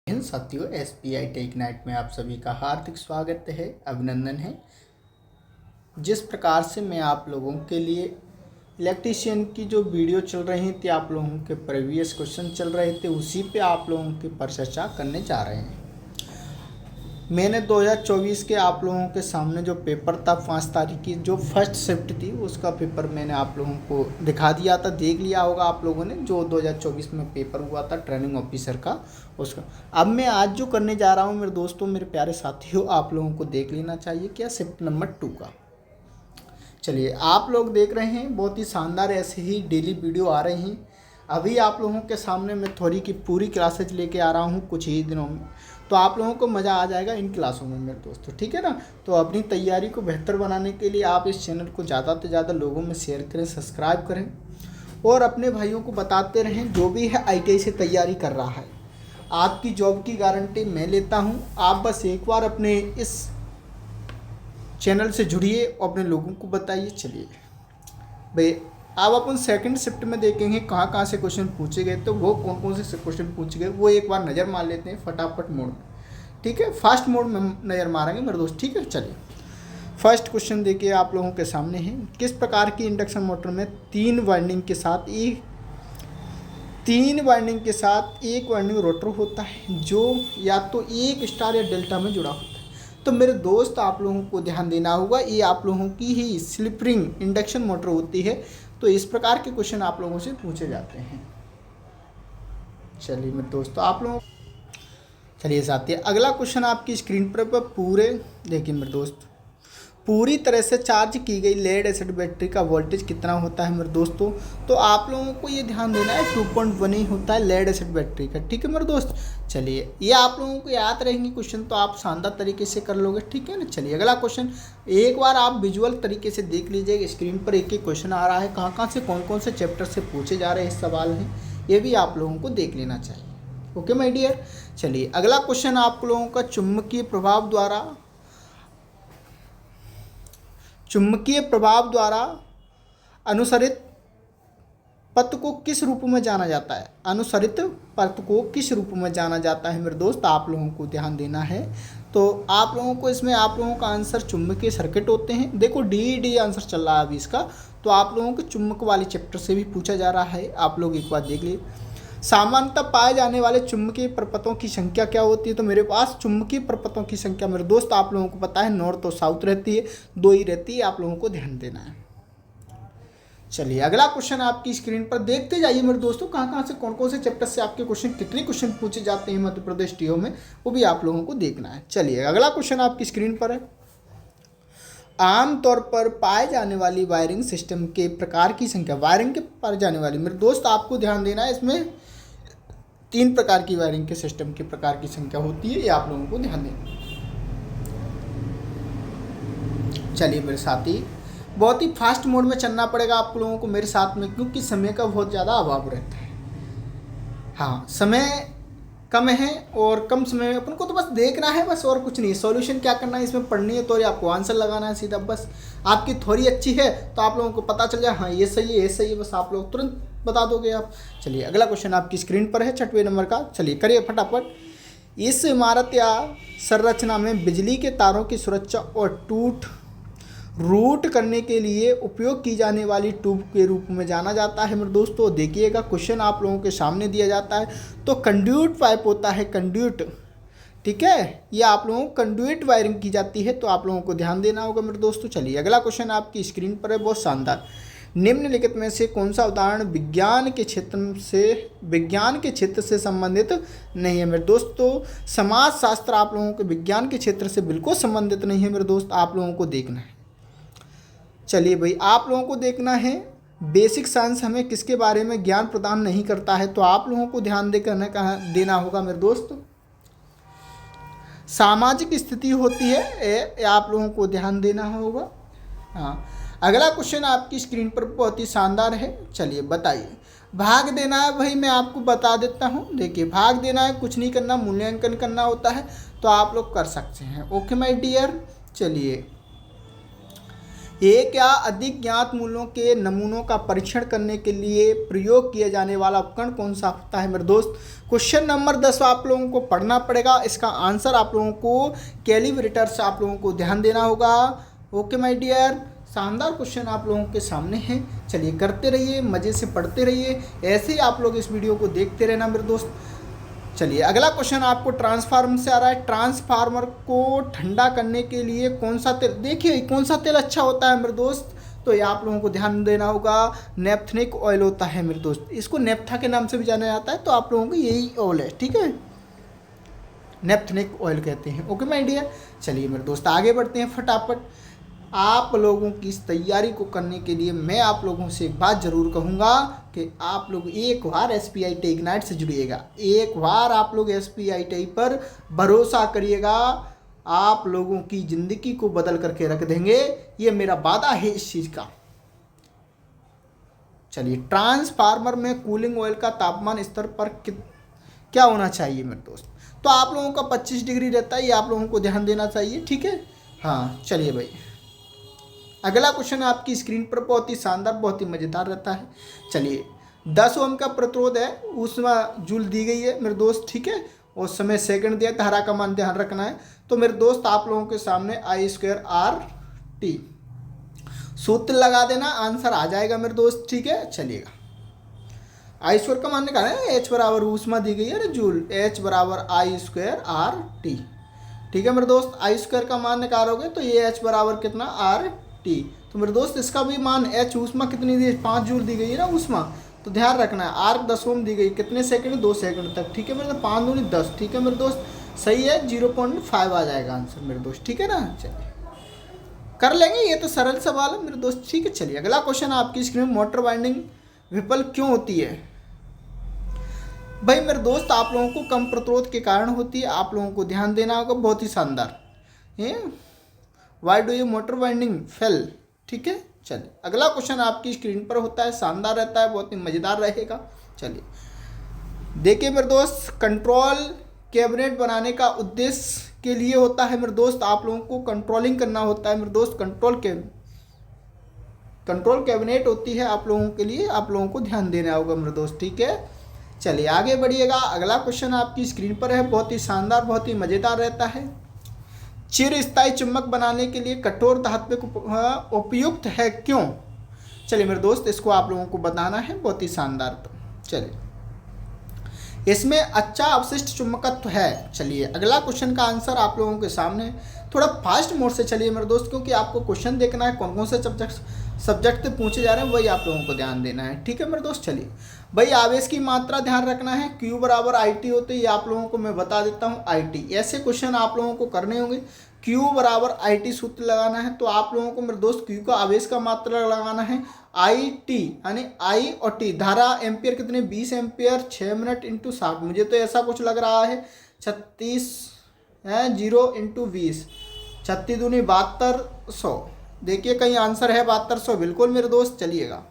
इन साथियों SBI take night में आप सभी का हार्दिक स्वागत है, अभिनंदन है। जिस प्रकार से मैं आप लोगों के लिए इलेक्ट्रीशियन की जो वीडियो चल रही थी, आप लोगों के प्रीवियस क्वेश्चन चल रहे थे, उसी पे आप लोगों की पर चर्चा करने जा रहे हैं। मैंने 2024 के आप लोगों के सामने जो पेपर था 5 तारीख की, जो फर्स्ट शिफ्ट थी, उसका पेपर मैंने आप लोगों को दिखा दिया था, देख लिया होगा आप लोगों ने। जो 2024 में पेपर हुआ था ट्रेनिंग ऑफिसर का, उसका अब मैं आज जो करने जा रहा हूँ मेरे दोस्तों, मेरे प्यारे साथियों, आप लोगों को देख लेना चाहिए क्या शिफ्ट नंबर 2 का। चलिए, आप लोग देख रहे हैं बहुत ही शानदार ऐसे ही डेली वीडियो आ रही हैं। अभी आप लोगों के सामने मैं थ्योरी की पूरी क्लासेज लेके आ रहा हूँ कुछ ही दिनों में, तो आप लोगों को मज़ा आ जाएगा इन क्लासों में मेरे दोस्तों, ठीक है ना। तो अपनी तैयारी को बेहतर बनाने के लिए आप इस चैनल को ज़्यादा से ज़्यादा लोगों में शेयर करें, सब्सक्राइब करें और अपने भाइयों को बताते रहें जो भी है ITI से तैयारी कर रहा है। आपकी जॉब की गारंटी मैं लेता हूँ। आप बस एक बार अपने इस चैनल से जुड़िए और अपने लोगों को बताइए। चलिए भाई, अब अपन सेकंड शिफ्ट में देखेंगे कहाँ कहाँ से क्वेश्चन पूछे गए, तो वो कौन कौन से क्वेश्चन पूछे गए वो एक बार नज़र मार लेते हैं फटाफट मोड में, ठीक है। फास्ट मोड में नज़र मारेंगे मेरे दोस्त, ठीक है। चलिए, फर्स्ट क्वेश्चन देखिए आप लोगों के सामने है। किस प्रकार की इंडक्शन मोटर में 3 वाइंडिंग के साथ एक वाइंडिंग रोटर होता है जो या तो एक स्टार या डेल्टा में जुड़ा होता है। तो मेरे दोस्त आप लोगों को ध्यान देना होगा, ये आप लोगों की ही स्लिप रिंग इंडक्शन मोटर होती है। तो इस प्रकार के क्वेश्चन आप लोगों से पूछे जाते हैं। चलिए मेरे दोस्तों, आप लोगों चलिए साथी, अगला क्वेश्चन आपकी स्क्रीन पर पूरे देखिए मेरे दोस्त। पूरी तरह से चार्ज की गई लेड एसिड बैटरी का वोल्टेज कितना होता है मेरे दोस्तों। तो आप लोगों को ये ध्यान देना है 2.1 ही होता है लेड एसिड बैटरी का, ठीक है मेरे दोस्त। चलिए, ये आप लोगों को याद रहेंगे क्वेश्चन, तो आप शानदार तरीके से कर लोगे, ठीक है ना। चलिए, अगला क्वेश्चन एक बार आप विजुअल तरीके से देख लीजिएगा। स्क्रीन पर एक एक क्वेश्चन आ रहा है, कहाँ कहाँ से कौन कौन से चैप्टर से पूछे जा रहे हैं सवाल हैं, ये भी आप लोगों को देख लेना चाहिए। Okay my dear. चलिए, अगला क्वेश्चन आप लोगों का चुंबकीय प्रभाव द्वारा अनुसरित पथ को किस रूप में जाना जाता है। अनुसरित पथ को किस रूप में जाना जाता है मेरे दोस्त, आप लोगों को ध्यान देना है। तो आप लोगों को इसमें आप लोगों का आंसर चुंबकीय सर्किट होते हैं। देखो डी आंसर चल रहा है अभी इसका, तो आप लोगों को चुंबक वाले चैप्टर से भी पूछा जा रहा है, आप लोग एक बार देख लीजिए। सामान्यतः पाए जाने वाले चुंबकीय प्रपथों की संख्या क्या होती है। तो मेरे पास चुंबकीय प्रपथों की संख्या मेरे दोस्त आप लोगों को पता है, नॉर्थ और साउथ रहती है, 2 ही रहती है, आप लोगों को ध्यान देना है। चलिए, अगला क्वेश्चन आपकी स्क्रीन पर देखते जाइए मेरे दोस्तों, कहाँ कहाँ से कौन कौन से चैप्टर से आपके क्वेश्चन, कितने क्वेश्चन पूछे जाते हैं मध्य प्रदेश टीओ में, वो भी आप लोगों को देखना है। चलिए, अगला क्वेश्चन आपकी स्क्रीन पर है। आमतौर पर पाए जाने वाली वायरिंग सिस्टम के प्रकार की संख्या, वायरिंग के पाए जाने वाली मेरे दोस्त आपको ध्यान देना है, इसमें 3 प्रकार की वायरिंग के सिस्टम के प्रकार की संख्या होती है, ये आप लोगों को ध्यान देना। चलिए मेरे साथी, बहुत ही फास्ट मोड में चलना पड़ेगा आप लोगों को मेरे साथ में, क्योंकि समय का बहुत ज़्यादा अभाव रहता है। हाँ, समय कम है और कम समय में अपन को तो बस देखना है, बस और कुछ नहीं। सॉल्यूशन क्या करना है, इसमें पढ़नी है तो आपको आंसर लगाना है सीधा। बस आपकी थ्योरी अच्छी है तो आप लोगों को पता चल जाए, हाँ ये सही है, ये सही है, बस आप लोग तुरंत बता दोगे आप। चलिए, अगला क्वेश्चन आपकी स्क्रीन पर है 6वें नंबर का। चलिए करिए फटाफट। इस इमारत या संरचना में बिजली के तारों की सुरक्षा और रूट करने के लिए उपयोग की जाने वाली ट्यूब के रूप में जाना जाता है मेरे दोस्तों। देखिएगा, क्वेश्चन आप लोगों के सामने दिया जाता है, तो कंड्यूट पाइप होता है, कंड्यूट, ठीक है। ये आप लोगों को कंड्यूट वायरिंग की जाती है, तो आप लोगों को ध्यान देना होगा मेरे दोस्तों। चलिए, अगला क्वेश्चन आपकी स्क्रीन पर है, बहुत शानदार। निम्नलिखित में से कौन सा उदाहरण विज्ञान के क्षेत्र से संबंधित नहीं है मेरे दोस्तों। समाज शास्त्र आप लोगों के विज्ञान के क्षेत्र से बिल्कुल संबंधित नहीं है मेरे दोस्त, आप लोगों को देखना है। चलिए भाई, आप लोगों को देखना है बेसिक साइंस हमें किसके बारे में ज्ञान प्रदान नहीं करता है, तो आप लोगों को ध्यान देना होगा मेरे दोस्त। सामाजिक स्थिति होती है, आप लोगों को ध्यान देना होगा। हाँ, अगला क्वेश्चन आपकी स्क्रीन पर बहुत ही शानदार है। चलिए बताइए, भाग देना है भाई, मैं आपको बता देता हूँ। देखिए, भाग देना है, कुछ नहीं करना, मूल्यांकन करना होता है, तो आप लोग कर सकते हैं। Okay my dear. चलिए, एक या अधिक ज्ञात मूल्यों के नमूनों का परीक्षण करने के लिए प्रयोग किया जाने वाला उपकरण कौन सा होता है मेरे दोस्त। क्वेश्चन नंबर 10 आप लोगों को पढ़ना पड़ेगा, इसका आंसर आप लोगों को कैलिब्रेटर से आप लोगों को ध्यान देना होगा। ओके माय डियर, शानदार क्वेश्चन आप लोगों के सामने है। चलिए करते रहिए, मज़े से पढ़ते रहिए, ऐसे ही आप लोग इस वीडियो को देखते रहना मेरे दोस्त। चलिए अगला क्वेश्चन आपको ट्रांसफार्मर से आ रहा है। ट्रांसफार्मर को ठंडा करने के लिए कौन सा तेल, देखिए कौन सा तेल अच्छा होता है मेरे दोस्त, तो ये आप लोगों को ध्यान देना होगा। नेफ्थेनिक ऑयल होता है मेरे दोस्त, इसको नेफ्था के नाम से भी जाना जाता है, तो आप लोगों को यही ऑयल है, ठीक है, नेफ्थेनिक ऑयल कहते हैं। ओके माय डियर, चलिए मेरे दोस्त आगे बढ़ते हैं फटाफट। आप लोगों की इस तैयारी को करने के लिए मैं आप लोगों से एक बात ज़रूर कहूँगा कि आप लोग एक बार SPI टेक नाइट से जुड़िएगा, एक बार आप लोग SPI टेक पर भरोसा करिएगा, आप लोगों की ज़िंदगी को बदल करके रख देंगे, ये मेरा वादा है इस चीज़ का। चलिए, ट्रांसफार्मर में कूलिंग ऑयल का तापमान स्तर पर क्या होना चाहिए मेरे दोस्त, तो आप लोगों का 25 डिग्री रहता है, ये आप लोगों को ध्यान देना चाहिए, ठीक है। हाँ चलिए भाई, अगला क्वेश्चन आपकी स्क्रीन पर बहुत ही शानदार, बहुत ही मज़ेदार रहता है। चलिए 10 ओम का प्रतिरोध है, उसमें जूल दी गई है मेरे दोस्त, ठीक है, और समय सेकंड दिया, धारा का मान ध्यान रखना है। तो मेरे दोस्त आप लोगों के सामने I²RT सूत्र लगा देना, आंसर आ जाएगा मेरे दोस्त, ठीक है। चलिएगा, I² का मान निकालना है, H बराबर ऊष्मा दी गई है ना जूल, H बराबर I²RT, ठीक है मेरे दोस्त। I² का मान निकालोगे तो ये H बराबर कितना RT, तो मेरे दोस्त इसका भी मान H ऊष्मा कितनी दी, 5 जूल दी गई है ना ऊष्मा, तो ध्यान रखना है। R 10 ओम दी गई, कितने सेकंड, 2 सेकंड तक, ठीक है मेरे दोस्त, 5 दूनी 10, ठीक है मेरे दोस्त, सही है, 0.5 आ जाएगा आंसर मेरे दोस्त, ठीक है ना। चलिए कर लेंगे, ये तो सरल सवाल है मेरे दोस्त, ठीक है। चलिए अगला क्वेश्चन आपकी स्क्रीन में, मोटर वाइंडिंग विफल क्यों होती है भाई मेरे दोस्त, आप लोगों को कम प्रतिरोध के कारण होती है, आप लोगों को ध्यान देना होगा, बहुत ही शानदार है। Why do you motor winding fail, ठीक है। चलिए अगला क्वेश्चन आपकी स्क्रीन पर होता है, शानदार रहता है, बहुत ही मज़ेदार रहेगा। चलिए देखिए मेरे दोस्त, कंट्रोल कैबिनेट बनाने का उद्देश्य के लिए होता है मेरे दोस्त, आप लोगों को कंट्रोलिंग करना होता है मेरे दोस्त, कंट्रोल कैबिनेट होती है आप लोगों के लिए, आप लोगों को ध्यान देना होगा मेरे दोस्त, ठीक है। चलिए आगे बढ़िएगा, अगला क्वेश्चन आपकी स्क्रीन पर है, बहुत ही शानदार, बहुत ही मज़ेदार रहता है। चिरस्थायी चुंबक बनाने के लिए कठोर धातु उपयुक्त है क्यों। चलिए मेरे दोस्त, इसको आप लोगों को बताना है, बहुत ही शानदार। तो चलिए, इसमें अच्छा अवशिष्ट चुंबकत्व है। चलिए अगला क्वेश्चन का आंसर आप लोगों के सामने, थोड़ा फास्ट मोड से चलिए मेरे दोस्त, क्योंकि आपको क्वेश्चन देखना है, कौन कौन से सब्जेक्ट पूछे जा रहे हैं वही आप लोगों को ध्यान देना है, ठीक है मेरे दोस्त। चलिए भाई, आवेश की मात्रा ध्यान रखना है, Q बराबर IT होते हैं, ये आप लोगों को मैं बता देता हूँ, IT, ऐसे क्वेश्चन आप लोगों को करने होंगे। Q बराबर IT सूत्र लगाना है, तो आप लोगों को मेरे दोस्त Q का आवेश का मात्रा लगाना है, IT यानी I और T, धारा एम्पियर कितने, 20 एम्पियर, 6 मिनट इंटू 60, मुझे तो ऐसा कुछ लग रहा है 36 है, 0 इंटू 20, 36 दूनी 7200, देखिए कहीं आंसर है 7200, बिल्कुल मेरे दोस्त। चलिएगा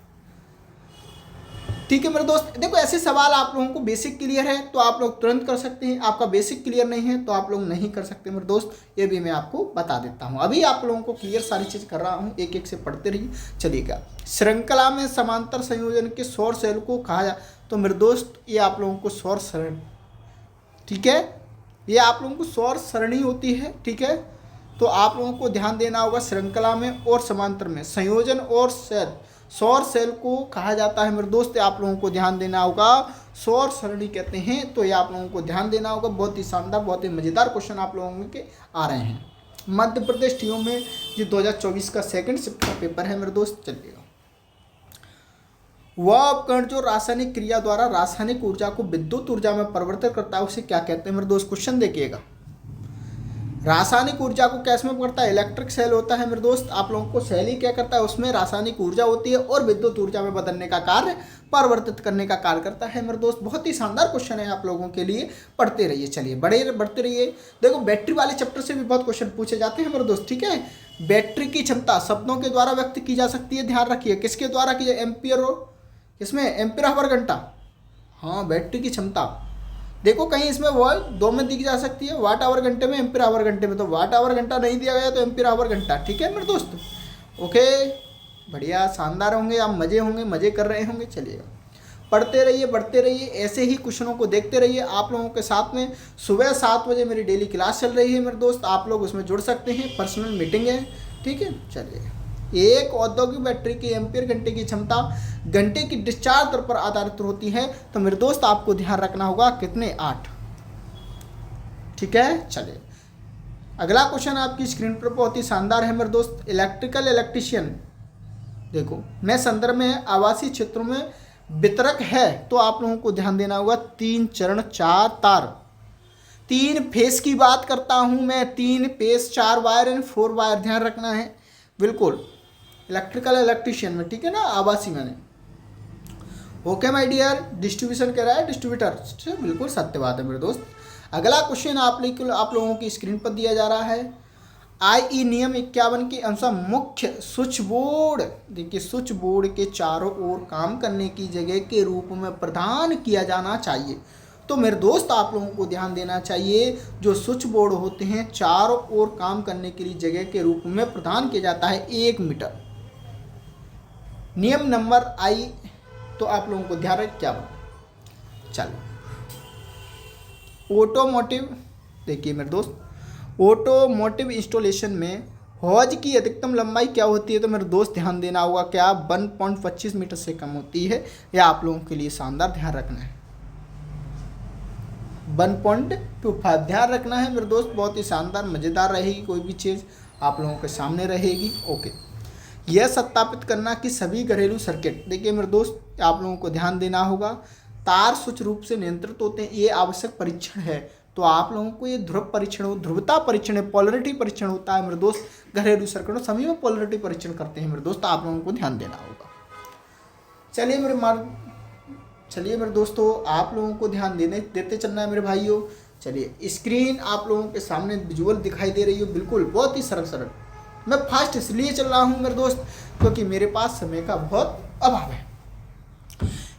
ठीक है मेरे दोस्त, देखो ऐसे सवाल आप लोगों को बेसिक क्लियर है तो आप लोग तुरंत कर सकते हैं, आपका बेसिक क्लियर नहीं है तो आप लोग नहीं कर सकते मेरे दोस्त, ये भी मैं आपको बता देता हूँ। अभी आप लोगों को क्लियर सारी चीज़ कर रहा हूँ, एक एक से पढ़ते रहिए। चलिएगा, श्रृंखला में समांतर संयोजन के सौर सेल को कहा जा, तो मेरे दोस्त ये आप लोगों को सौर सरणी, ठीक है, ये आप लोगों को सौर सरणी होती है, ठीक है। तो आप लोगों को ध्यान देना होगा, श्रृंखला में और समांतर में संयोजन और सेल, सौर सेल को कहा जाता है मेरे दोस्त, आप लोगों को ध्यान देना होगा, सौर सरणी कहते हैं, तो ये आप लोगों को ध्यान देना होगा। बहुत ही शानदार, बहुत ही मज़ेदार क्वेश्चन आप लोगों के आ रहे हैं। मध्य प्रदेश TO में ये 2024 का सेकंड शिफ्ट का पेपर है मेरे दोस्त। चलिएगा, वह उपकरण जो रासायनिक क्रिया द्वारा रासायनिक ऊर्जा को विद्युत ऊर्जा में परिवर्तित करता है उसे क्या कहते हैं मेरे दोस्त। क्वेश्चन देखिएगा, रासायनिक ऊर्जा को कैसे में करता है, इलेक्ट्रिक सेल होता है मेरे दोस्त, आप लोगों को सेल ही क्या करता है, उसमें रासायनिक ऊर्जा होती है और विद्युत ऊर्जा में बदलने का कार्य, परिवर्तित करने का कार्य करता है मेरे दोस्त। बहुत ही शानदार क्वेश्चन है आप लोगों के लिए, पढ़ते रहिए। चलिए बढ़ते रहिए, देखो बैटरी वाले चैप्टर से भी बहुत क्वेश्चन पूछे जाते हैं मेरे दोस्त, ठीक है। बैटरी की क्षमता शब्दों के द्वारा व्यक्त की जा सकती है, ध्यान रखिए, किसके द्वारा की जाए, एम्पियर और इसमें एम्पियर आवर घंटा, हाँ बैटरी की क्षमता, देखो कहीं इसमें वो 2 में दी जा सकती है, वाट आवर घंटे में, एम्पियर आवर घंटे में, तो वाट आवर घंटा नहीं दिया गया तो एम्पियर आवर घंटा, ठीक है मेरे दोस्त। ओके, बढ़िया, शानदार होंगे आप, मज़े कर रहे होंगे। चलिएगा, पढ़ते रहिए, बढ़ते रहिए, ऐसे ही क्वेश्चनों को देखते रहिए। आप लोगों के साथ में सुबह 7 बजे मेरी डेली क्लास चल रही है मेरे दोस्त, आप लोग उसमें जुड़ सकते हैं, पर्सनल मीटिंग है, ठीक है। चलिए, एक औद्योगिक बैटरी की एम्पियर घंटे की क्षमता घंटे की डिस्चार्ज दर पर आधारित होती है, तो मेरे दोस्त आपको ध्यान रखना होगा कितने, 8, ठीक है। चलिए, अगला क्वेश्चन आपकी स्क्रीन पर बहुत ही शानदार है मेरे दोस्त। इलेक्ट्रिशियन, देखो मैं संदर्भ में आवासीय क्षेत्रों में वितरक है, तो आप लोगों को ध्यान देना होगा 3 चरण 4 तार, 3 फेस की बात करता हूं मैं, 3 फेस 4 वायर एंड 4 वायर, ध्यान रखना है बिल्कुल। इलेक्ट्रिशियन में, ठीक है ना, आवासीय मैंने। ओके माय डियर, डिस्ट्रीब्यूशन कह रहा है डिस्ट्रीब्यूटर, बिल्कुल सत्य बात है मेरे दोस्त। अगला क्वेश्चन आप लोगों की स्क्रीन पर दिया जा रहा है। आई नियम 51 के अनुसार मुख्य स्विच बोर्ड, देखिए स्विच बोर्ड के चारों ओर काम करने की जगह के रूप में प्रदान किया जाना चाहिए, तो मेरे दोस्त आप लोगों को ध्यान देना चाहिए, जो स्विच बोर्ड होते हैं चारों ओर काम करने के लिए जगह के रूप में प्रदान किया जाता है 1 मीटर। नियम नंबर आई, तो आप लोगों को ध्यान रख क्या बना। चलो, ऑटोमोटिव, देखिए मेरे दोस्त, ऑटोमोटिव इंस्टॉलेशन में हौज की अधिकतम लंबाई क्या होती है, तो मेरे दोस्त ध्यान देना होगा क्या, 1.25 मीटर से कम होती है। यह आप लोगों के लिए शानदार ध्यान रखना है, 1.25 ध्यान रखना है मेरे दोस्त, बहुत ही शानदार मज़ेदार रहेगी, कोई भी चीज़ आप लोगों के सामने रहेगी। ओके, यह सत्यापित करना कि सभी घरेलू सर्किट, देखिए मेरे दोस्त आप लोगों को ध्यान देना होगा, तार सूक्ष्म रूप से नियंत्रित होते हैं, ये आवश्यक परीक्षण है, तो आप लोगों को ये ध्रुवता परीक्षण है, पोलरिटी परीक्षण होता है मेरे दोस्त। घरेलू सर्किटों सभी में पोलरिटी परीक्षण करते हैं मेरे दोस्त, आप लोगों को ध्यान देना होगा। चलिए मेरे दोस्तों, आप लोगों को ध्यान देते चलना है मेरे भाइयों। चलिए, स्क्रीन आप लोगों के सामने विजुअल दिखाई दे रही हो, बिल्कुल बहुत ही सरल। मैं फास्ट इसलिए चल रहा हूँ मेरे दोस्त, क्योंकि मेरे पास समय का बहुत अभाव है।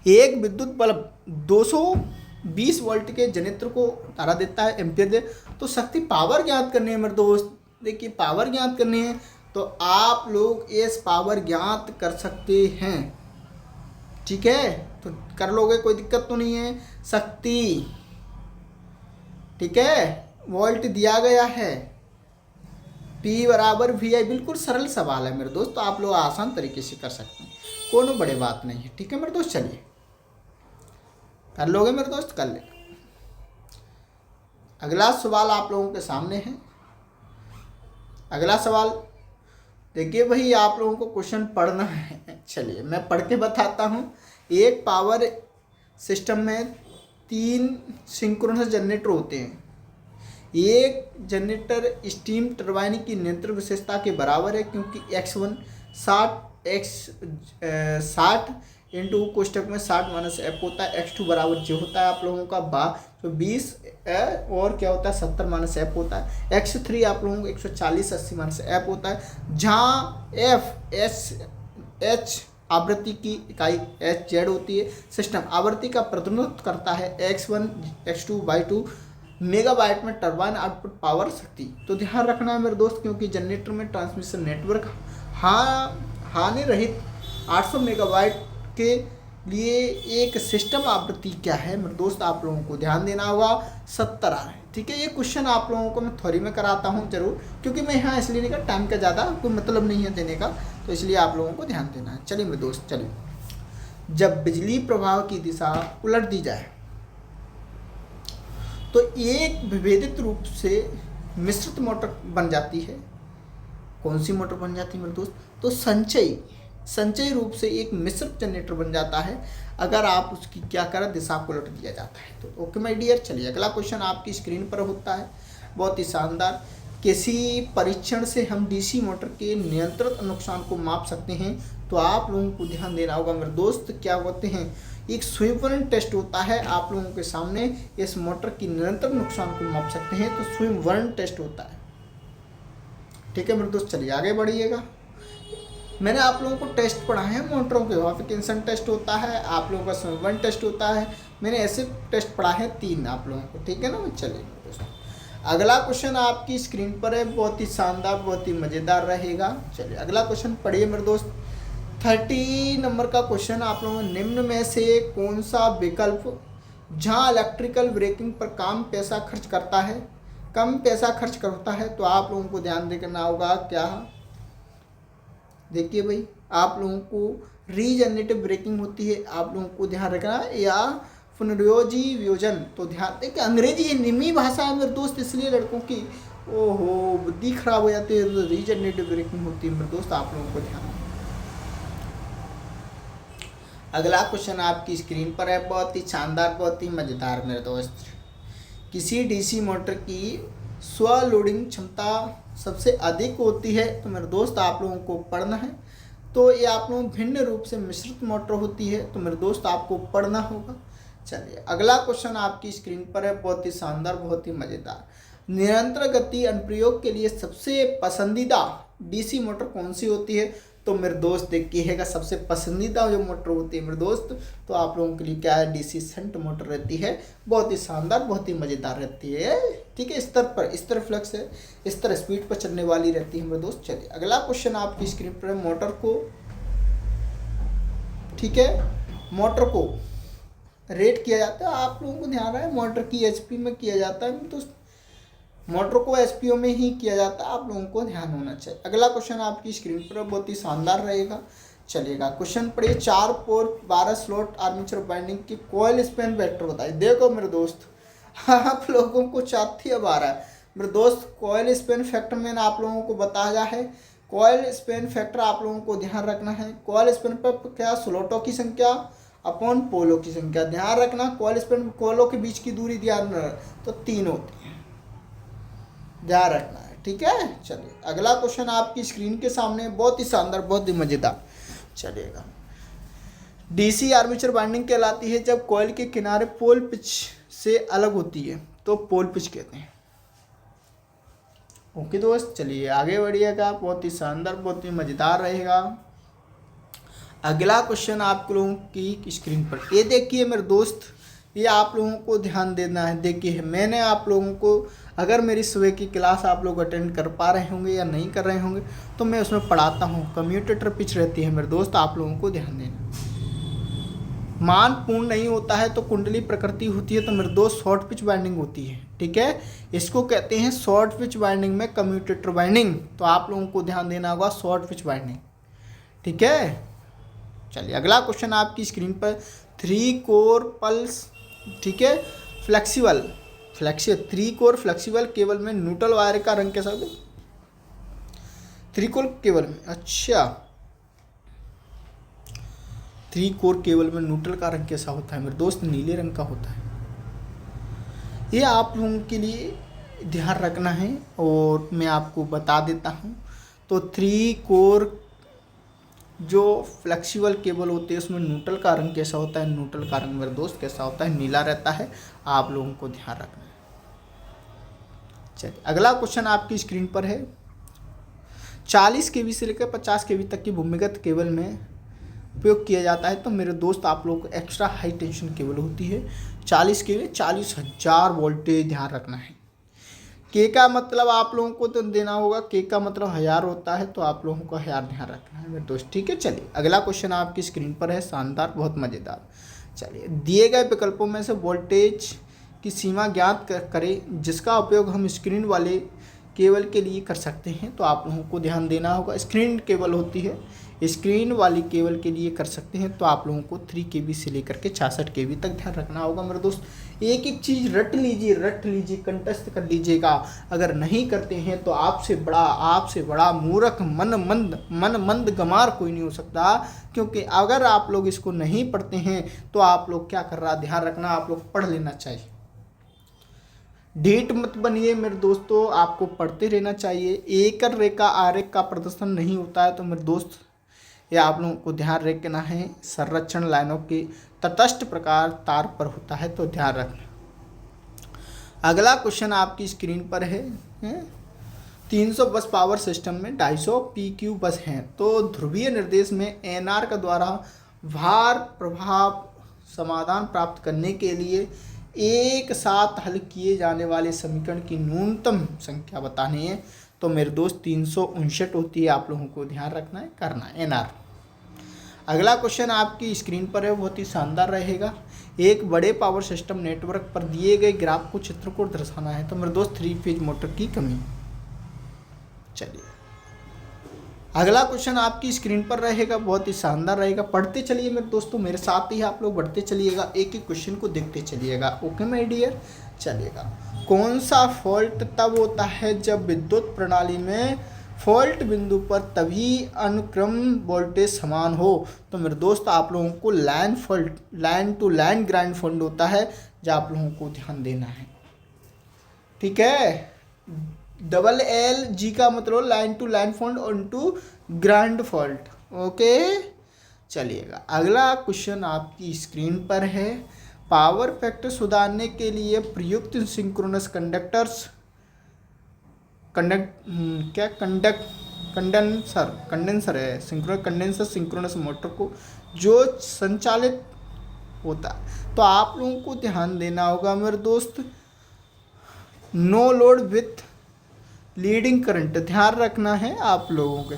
एक विद्युत बल्ब 220 वोल्ट के जनरेटर को धारा देता है, एम्पियर दे, तो शक्ति पावर ज्ञात करनी है मेरे दोस्त। देखिए, पावर ज्ञात करनी है, तो आप लोग इस पावर ज्ञात कर सकते हैं, ठीक है, तो कर लोगे, कोई दिक्कत तो नहीं है। शक्ति, ठीक है, वोल्ट दिया गया है, P बराबर VI, बिल्कुल सरल सवाल है मेरे दोस्त, तो आप लोग आसान तरीके से कर सकते हैं, कोनो बड़े बात नहीं है, ठीक है मेरे दोस्त। चलिए, कर लोगे मेरे दोस्त, कर ले। अगला सवाल आप लोगों के सामने है। अगला सवाल देखिए भाई, आप लोगों को क्वेश्चन पढ़ना है। चलिए, मैं पढ़ के बताता हूँ। एक पावर सिस्टम में 3 सिंक्रोनस जनरेटर होते हैं। एक जनरेटर स्टीम टरबाइन की नियंत्रण विशेषता के बराबर है, क्योंकि X1 60 इंटू कोष्टक में 60 माइनस एफ होता है, X2 बराबर जो होता है आप लोगों का 20 और क्या होता है 70 माइनस एफ होता है। X3 आप लोगों को 140 80 माइनस एफ होता है, जहाँ H आवृत्ति की इकाई Hz होती है। सिस्टम आवृत्ति का प्रतिनिधित्व करता है X1 X2/2 मेगावाट में टरबाइन आउटपुट पावर शक्ति। तो ध्यान रखना है मेरे दोस्त, क्योंकि जनरेटर में ट्रांसमिशन नेटवर्क हानि रहित 800 मेगावाट के लिए एक सिस्टम आवृत्ति क्या है मेरे दोस्त, आप लोगों को ध्यान देना होगा 70 आ रहा है, ठीक है। ये क्वेश्चन आप लोगों को मैं थ्योरी में कराता हूँ जरूर, क्योंकि मैं यहाँ इसलिए नहीं कर, टाइम का ज़्यादा कोई मतलब नहीं है देने का, तो इसलिए आप लोगों को ध्यान देना है। चलिए मेरे दोस्त, चलिए, जब बिजली प्रवाह की दिशा उलट दी जाए तो एक विभेदित रूप से मिश्रित मोटर बन जाती है। कौन सी मोटर बन जाती है मेरे दोस्त, तो संचयी रूप से एक मिश्रित जनरेटर बन जाता है, अगर आप उसकी क्या करें, दिशा को उलट दिया जाता है। तो ओके माय डियर, चलिए अगला क्वेश्चन आपकी स्क्रीन पर होता है, बहुत ही शानदार। किसी परीक्षण से हम डीसी मोटर के नियंत्रित नुकसान को माप सकते हैं, तो आप लोगों को ध्यान देना होगा मेरे दोस्त, क्या होते हैं, एक स्विमरन टेस्ट होता है आप लोगों के सामने, इस मोटर की निरंतर नुकसान को माप सकते हैं, तो स्विमरन टेस्ट होता है, ठीक है मेरे दोस्त। चलिए आगे बढ़िएगा। मैंने आप लोगों को टेस्ट पढ़ाए हैं मोटरों के, हॉफकिंसन टेस्ट होता है, आप लोगों का स्विमरन टेस्ट होता है, मैंने ऐसे टेस्ट पढ़ाए हैं 3 आप लोगों को, ठीक है ना। चलिए दोस्तों, अगला क्वेश्चन आपकी स्क्रीन पर है, बहुत ही शानदार, बहुत ही मज़ेदार रहेगा। चलिए अगला क्वेश्चन पढ़िए मेरे दोस्त। 30 नंबर का क्वेश्चन आप लोगों ने, निम्न में से कौन सा विकल्प जहां इलेक्ट्रिकल ब्रेकिंग पर कम पैसा खर्च करता है, तो आप लोगों को ध्यान देना होगा क्या। देखिए भाई, आप लोगों को रीजनरेटिव ब्रेकिंग होती है, आप लोगों को ध्यान रखना, या पुनर्योजी वियोजन। तो ध्यान देखिए, अंग्रेजी निमी भाषा है मेरे दोस्त, इसलिए लड़कों की ओहो बुद्धि खराब हो जाती है। तो रीजनरेटिव ब्रेकिंग होती है मेरे दोस्त, आप लोगों को ध्यान। अगला क्वेश्चन आपकी स्क्रीन पर है, बहुत ही शानदार, बहुत ही मज़ेदार मेरे दोस्त। किसी डीसी मोटर की स्व लोडिंग क्षमता सबसे अधिक होती है, तो मेरे दोस्त आप लोगों को पढ़ना है। तो ये आप लोगों भिन्न रूप से मिश्रित मोटर होती है, तो मेरे दोस्त आपको पढ़ना होगा। चलिए अगला क्वेश्चन आपकी स्क्रीन पर है, बहुत ही शानदार, बहुत ही मज़ेदार। निरंतर गति अनुप्रयोग के लिए सबसे पसंदीदा डीसी मोटर कौन सी होती है, तो मेरे दोस्त देखिएगा, सबसे पसंदीदा जो मोटर होती है मेरे दोस्त, तो आप लोगों के लिए क्या है, डीसी शंट मोटर रहती है। बहुत ही शानदार, बहुत ही मज़ेदार रहती है। ठीक है, स्तर पर, स्तर फ्लक्स है, स्तर स्पीड पर चलने वाली रहती है मेरे दोस्त। चलिए अगला क्वेश्चन आपकी स्क्रीन पर है, मोटर को, ठीक है, मोटर को रेट किया जाता है, आप लोगों को ध्यान रहा है, मोटर की एचपी में किया जाता है, तो मोटर को एसपीओ में ही किया जाता है, आप लोगों को ध्यान होना चाहिए। अगला क्वेश्चन आपकी स्क्रीन पर बहुत ही शानदार रहेगा। चलिएगा क्वेश्चन पढ़िए। 4 पोल 12 स्लॉट आर्मेचर बाइंडिंग की कॉइल स्पैन वेक्टर बताइए। देखो मेरे दोस्त, आप लोगों को चाथी अब आ रहा है मेरे दोस्त। कॉइल स्पैन फैक्टर मैंने आप लोगों को बताया है। कॉइल स्पैन फैक्टर आप लोगों को ध्यान रखना है। कॉइल स्पैन पर क्या, स्लॉटों की संख्या अपॉन पोलों की संख्या, ध्यान रखना। कॉइल स्पैन कोलों के बीच की दूरी ध्यान रखना, तो 3 होती है, ध्यान रखना है। ठीक है, चलिए अगला क्वेश्चन आपकी स्क्रीन के सामने, बहुत ही शानदार, बहुत ही मज़ेदार। चलिएगा, डीसी आर्मेचर बाइंडिंग कहलाती है जब कॉइल के किनारे पोल पिच से अलग होती है, तो पोल पिच कहते हैं। ओके दोस्त, चलिए आगे बढ़िएगा, बहुत ही शानदार, बहुत ही मज़ेदार रहेगा। अगला क्वेश्चन आप लोगों की स्क्रीन पर, ये देखिए मेरे दोस्त, ये आप लोगों को ध्यान देना है। देखिए मैंने आप लोगों को, अगर मेरी सुबह की क्लास आप लोग अटेंड कर पा रहे होंगे या नहीं कर रहे होंगे, तो मैं उसमें पढ़ाता हूँ, कम्यूटेटर पिच रहती है मेरे दोस्त, आप लोगों को ध्यान देना। मान पूर्ण नहीं होता है तो कुंडली प्रकृति होती है, तो मेरे दोस्त शॉर्ट पिच बाइंडिंग होती है। ठीक है, इसको कहते हैं शॉर्ट पिच बाइंडिंग में कम्यूटेटर बाइंडिंग, तो आप लोगों को ध्यान देना होगा, शॉर्ट पिच बाइंडिंग। ठीक है, चलिए अगला क्वेश्चन आपकी स्क्रीन पर, 3 कोर पल्स, ठीक है, फ्लेक्सिबल 3 कोर फ्लेक्सिबल केबल में न्यूट्रल वायर का रंग कैसा होता है? 3 कोर केबल में, अच्छा, 3 कोर केबल में न्यूट्रल का रंग कैसा होता है मेरे दोस्त? नीले रंग का होता है। ये आप लोगों के लिए ध्यान रखना है और मैं आपको बता देता हूँ। तो 3 कोर जो फ्लेक्सिबल केबल होती है उसमें न्यूट्रल का रंग कैसा होता है? न्यूट्रल का रंग मेरे दोस्त कैसा होता है? नीला रहता है, आप लोगों को ध्यान रखना है। चलिए अगला क्वेश्चन आपकी स्क्रीन पर है, 40 केवी से लेकर 50 केवी तक की भूमिगत केबल में उपयोग किया जाता है, तो मेरे दोस्त आप लोगों को एक्स्ट्रा हाई टेंशन केबल होती है। 40 केवी 40,000 वोल्टेज, ध्यान रखना है। के का मतलब आप लोगों को तो देना होगा, के का मतलब 1000 होता है, तो आप लोगों को 1000 ध्यान रखना है मेरे दोस्त। ठीक है, चलिए अगला क्वेश्चन आपकी स्क्रीन पर है, शानदार, बहुत मज़ेदार। चलिए, दिए गए विकल्पों में से वोल्टेज की सीमा ज्ञात करें जिसका उपयोग हम स्क्रीन वाले केबल के लिए कर सकते हैं, तो आप लोगों को ध्यान देना होगा। स्क्रीन केबल होती है, स्क्रीन वाली केबल के लिए कर सकते हैं, तो आप लोगों को 3 केबी से लेकर के 66 केबी तक ध्यान रखना होगा मेरे दोस्त। एक एक चीज़ रट लीजिए, कंठस्थ कर लीजिएगा। अगर नहीं करते हैं तो आपसे बड़ा मूर्ख मन मंद गमार कोई नहीं हो सकता, क्योंकि अगर आप लोग इसको नहीं पढ़ते हैं तो आप लोग क्या कर रहा, ध्यान रखना, आप लोग पढ़ लेना चाहिए। ढीठ मत बनिए मेरे दोस्तों, आपको पढ़ते रहना चाहिए। एकल रेखा आरेख का प्रदर्शन नहीं होता है, तो मेरे दोस्त ये आप लोगों को ध्यान रखना है। संरक्षण लाइनों के तटस्थ प्रकार तार पर होता है, तो ध्यान रखना। अगला क्वेश्चन आपकी स्क्रीन पर है 300 बस पावर सिस्टम में 250 PQ बस हैं, तो ध्रुवीय निर्देश में NR का द्वारा भार प्रभाव समाधान प्राप्त करने के लिए एक साथ हल किए जाने वाले समीकरण की न्यूनतम संख्या बतानी है। तो मेरे दोस्त 359 होती है, आप लोगों को ध्यान रखना है, करना है एनआर। अगला क्वेश्चन आपकी स्क्रीन पर है, बहुत ही शानदार रहेगा। एक बड़े पावर सिस्टम नेटवर्क पर दिए गए ग्राफ को चित्र को दर्शाना है। तो मेरे दोस्त 3 फेज मोटर की कमी। चलिए अगला क्वेश्चन आपकी स्क्रीन पर रहेगा, बहुत ही शानदार रहेगा। पढ़ते चलिए मेरे दोस्तों, मेरे साथ ही आप लोग बढ़ते चलिएगा, एक एक क्वेश्चन को देखते चलिएगा। ओके माय डियर, चलिएगा। कौन सा फॉल्ट तब होता है जब विद्युत प्रणाली में फॉल्ट बिंदु पर तभी अनुक्रम वोल्टेज समान हो? तो मेरे दोस्त आप लोगों को line fault, line to line ground fault होता है, जो आप लोगों को ध्यान देना है। ठीक है, डबल एल जी का मतलब लाइन टू लाइन फॉल्ट और टू ग्राइंड फॉल्ट। ओके, चलिएगा अगला क्वेश्चन आपकी स्क्रीन पर है। पावर फैक्टर सुधारने के लिए प्रयुक्त सिंक्रोनस कंडेंसर है, सिंक्रोनस कंडेंसर सिंक्रोनस मोटर को जो संचालित होता है। तो आप लोगों को ध्यान देना होगा मेरे दोस्त, no load with leading current, ध्यान रखना है आप लोगों के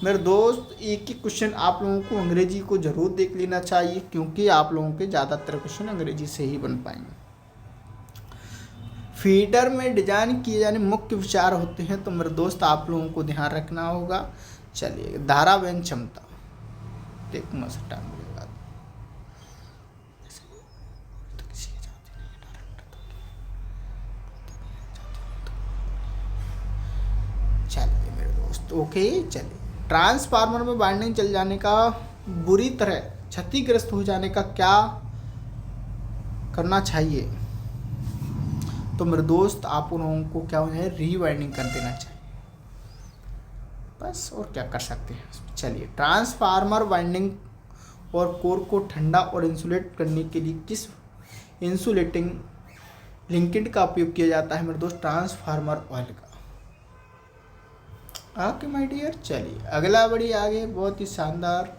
मेरे दोस्त। एक ही क्वेश्चन आप लोगों को अंग्रेजी को जरूर देख लेना चाहिए, क्योंकि आप लोगों के ज़्यादातर क्वेश्चन अंग्रेजी से ही बन पाएंगे। फीडर में डिजाइन किए जाने मुख्य विचार होते हैं। तो मेरे दोस्त आप लोगों को ध्यान रखना होगा। चलिए धारा वहन क्षमता, देखो मस्त टाइम मिलेगा। चलिए मेरे दोस्त, ओके चलिए। ट्रांसफार्मर में वाइंडिंग जल जाने का, बुरी तरह क्षतिग्रस्त हो जाने का क्या करना चाहिए? तो मेरे दोस्त आप लोगों को क्या है, रीवाइंडिंग कर देना चाहिए, बस। और क्या कर सकते हैं? चलिए, ट्रांसफार्मर वाइंडिंग और कोर को ठंडा और इंसुलेट करने के लिए किस इंसुलेटिंग लिंकेज का उपयोग किया जाता है? मेरे दोस्त ट्रांसफार्मर ऑयल का। ओके माय डियर, चलिए अगला बड़ी आगे, बहुत ही शानदार,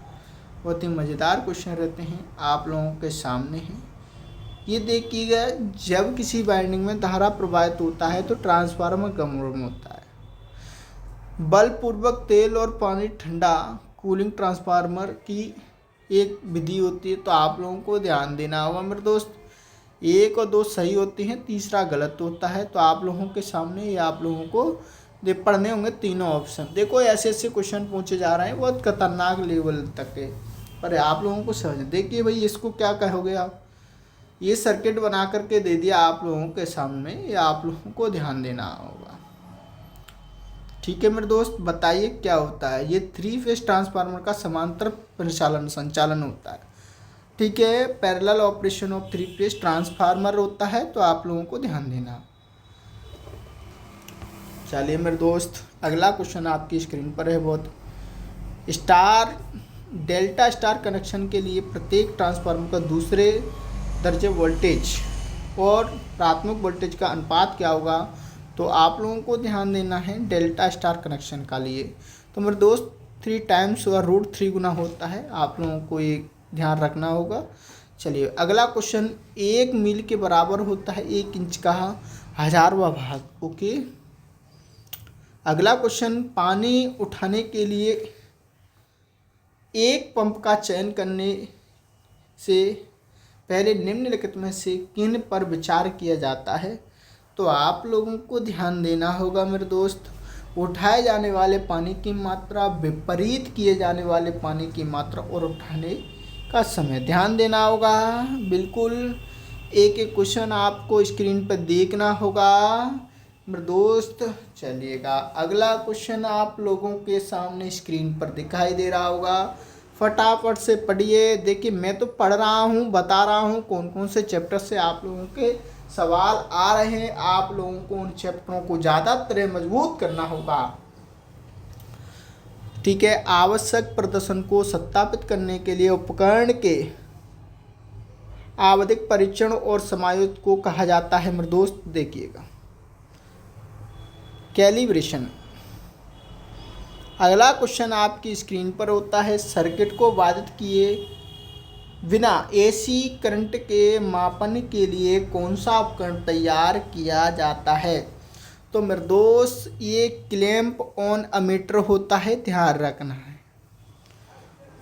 बहुत ही मज़ेदार क्वेश्चन रहते हैं आप लोगों के सामने हैं। ये देखिएगा, जब किसी वाइंडिंग में धारा प्रवाहित होता है तो ट्रांसफार्मर गर्म होता है। बलपूर्वक तेल और पानी ठंडा कूलिंग ट्रांसफार्मर की एक विधि होती है। तो आप लोगों को ध्यान देना होगा मेरे दोस्त, 1 और 2 सही होती हैं, तीसरा गलत होता है। तो आप लोगों के सामने ये आप लोगों को पढ़ने होंगे तीनों ऑप्शन। देखो ऐसे ऐसे क्वेश्चन पूछे जा रहे हैं, बहुत खतरनाक लेवल तक के, पर आप लोगों को समझ। देखिए भाई, इसको क्या कहोगे आप? ये सर्किट बना करके दे दिया आप लोगों के सामने, ये आप लोगों को ध्यान देना होगा। ठीक है मेरे दोस्त, बताइए क्या होता है? ये 3 फेज ट्रांसफार्मर का समांतर संचालन होता है। ठीक है, parallel operation of 3 phase transformer होता है। तो आप लोगों को ध्यान देना। चलिए मेरे दोस्त, अगला क्वेश्चन आपकी स्क्रीन पर है। बहुत डेल्टा स्टार कनेक्शन के लिए प्रत्येक ट्रांसफार्मर का दूसरे दर्जे वोल्टेज और प्राथमिक वोल्टेज का अनुपात क्या होगा? तो आप लोगों को ध्यान देना है डेल्टा स्टार कनेक्शन का लिए। तो मेरे दोस्त 3 टाइम्स और √3 गुना होता है, आप लोगों को ये ध्यान रखना होगा। चलिए अगला क्वेश्चन, 1 मील के बराबर होता है 1 इंच का 1000वां भाग। ओके, अगला क्वेश्चन, पानी उठाने के लिए एक पंप का चयन करने से पहले निम्नलिखित में से किन पर विचार किया जाता है? तो आप लोगों को ध्यान देना होगा मेरे दोस्त, उठाए जाने वाले पानी की मात्रा, विपरीत किए जाने वाले पानी की मात्रा और उठाने का समय, ध्यान देना होगा। बिल्कुल एक एक क्वेश्चन आपको स्क्रीन पर देखना होगा मेरे दोस्त। चलिएगा अगला क्वेश्चन आप लोगों के सामने स्क्रीन पर दिखाई दे रहा होगा, फटाफट से पढ़िए। देखिए मैं तो पढ़ रहा हूँ, बता रहा हूँ कौन कौन से चैप्टर से आप लोगों के सवाल आ रहे हैं। आप लोगों को उन चैप्टरों को ज़्यादा तरह मजबूत करना होगा। ठीक है, आवश्यक प्रदर्शन को सत्यापित करने के लिए उपकरण के आवधिक परीक्षण और समायोजन को कहा जाता है मेरे दोस्त। देखिएगा, कैलिब्रेशन। अगला क्वेश्चन आपकी स्क्रीन पर होता है, सर्किट को बाधित किए बिना एसी करंट के मापन के लिए कौन सा उपकरण तैयार किया जाता है? तो मेरे दोस्त ये क्लैंप ऑन अमीटर होता है, ध्यान रखना है।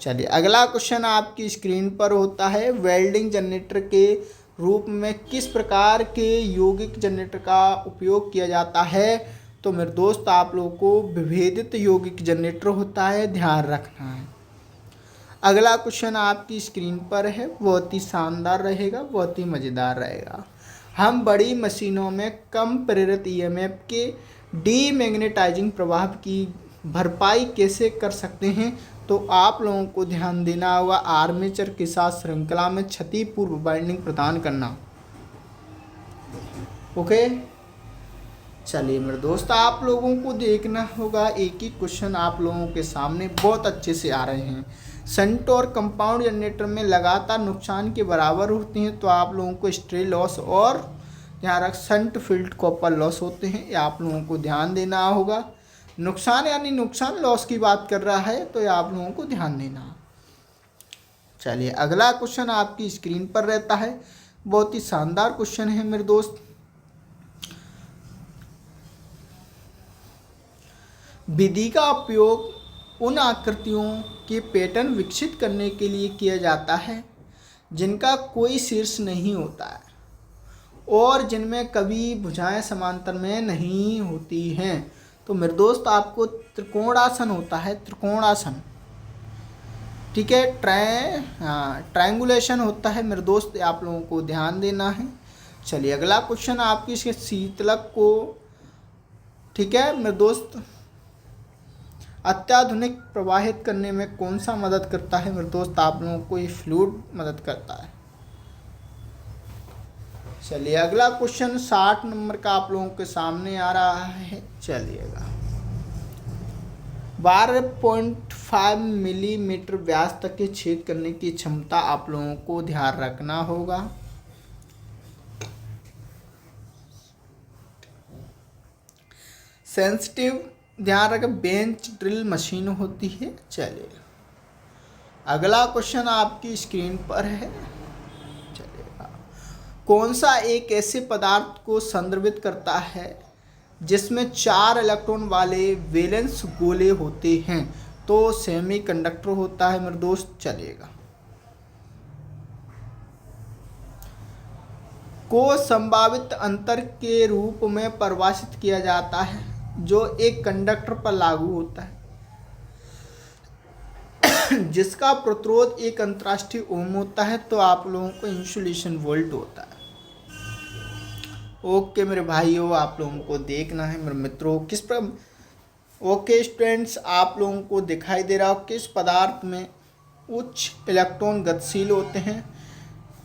चलिए अगला क्वेश्चन आपकी स्क्रीन पर होता है, वेल्डिंग जनरेटर के रूप में किस प्रकार के यौगिक जनरेटर का उपयोग किया जाता है? तो मेरे दोस्त आप लोगों को विभेदित यौगिक जनरेटर होता है, ध्यान रखना है। अगला क्वेश्चन आपकी स्क्रीन पर है, बहुत ही शानदार रहेगा, बहुत ही मज़ेदार रहेगा। हम बड़ी मशीनों में कम प्रेरित ईएमएफ के डीमैग्नेटाइजिंग प्रभाव की भरपाई कैसे कर सकते हैं? तो आप लोगों को ध्यान देना होगा आर्मेचर के साथ श्रृंखला में क्षतिपूर्व बाइंडिंग प्रदान करना। ओके, चलिए मेरे दोस्त आप लोगों को देखना होगा, एक ही क्वेश्चन आप लोगों के सामने बहुत अच्छे से आ रहे हैं। शंट और कंपाउंड जनरेटर में लगातार नुकसान के बराबर होते हैं, तो आप लोगों को स्ट्रे लॉस और यहाँ रख शंट फील्ड कॉपर लॉस होते हैं, ये आप लोगों को ध्यान देना होगा। नुकसान यानी नुकसान लॉस की बात कर रहा है, तो ये आप लोगों को ध्यान देना। चलिए अगला क्वेश्चन आपकी स्क्रीन पर रहता है, बहुत ही शानदार क्वेश्चन है मेरे दोस्त। विधि का उपयोग उन आकृतियों के पैटर्न विकसित करने के लिए किया जाता है जिनका कोई शीर्ष नहीं होता है और जिनमें कभी भुजाएं समांतर में नहीं होती हैं। तो मेरे दोस्त आपको त्रिकोणासन होता है, त्रिकोणासन, ठीक है, ट्रायंगुलेशन होता है मेरे दोस्त, आप लोगों को ध्यान देना है। चलिए अगला क्वेश्चन आपकी इसके शीतलक को, ठीक है मेरे दोस्त, अत्याधुनिक प्रवाहित करने में कौन सा मदद करता है? मेरे दोस्त आप लोगों को ये फ्लूइड मदद करता है। चलिए अगला क्वेश्चन 60 नंबर का आप लोगों के सामने आ रहा है। चलिएगा 12.5 मिलीमीटर व्यास तक के छेद करने की क्षमता आप लोगों को ध्यान रखना होगा। सेंसिटिव ध्यान रखें, बेंच ड्रिल मशीन होती है। चलिए अगला क्वेश्चन आपकी स्क्रीन पर है। चलिएगा कौन सा एक ऐसे पदार्थ को संदर्भित करता है जिसमें 4 इलेक्ट्रॉन वाले वैलेंस गोले होते हैं? तो सेमीकंडक्टर होता है मेरे दोस्त। चलिएगा को संभावित अंतर के रूप में परिभाषित किया जाता है जो एक कंडक्टर पर लागू होता है जिसका प्रतिरोध एक अंतर्राष्ट्रीय ओम होता है। तो आप लोगों को इंसुलेशन वोल्ट होता है। ओके मेरे भाइयों, आप लोगों को देखना है मेरे मित्रों किस पर। ओके स्टूडेंट्स, आप लोगों को दिखाई दे रहा हो किस पदार्थ में उच्च इलेक्ट्रॉन गतिशील होते हैं।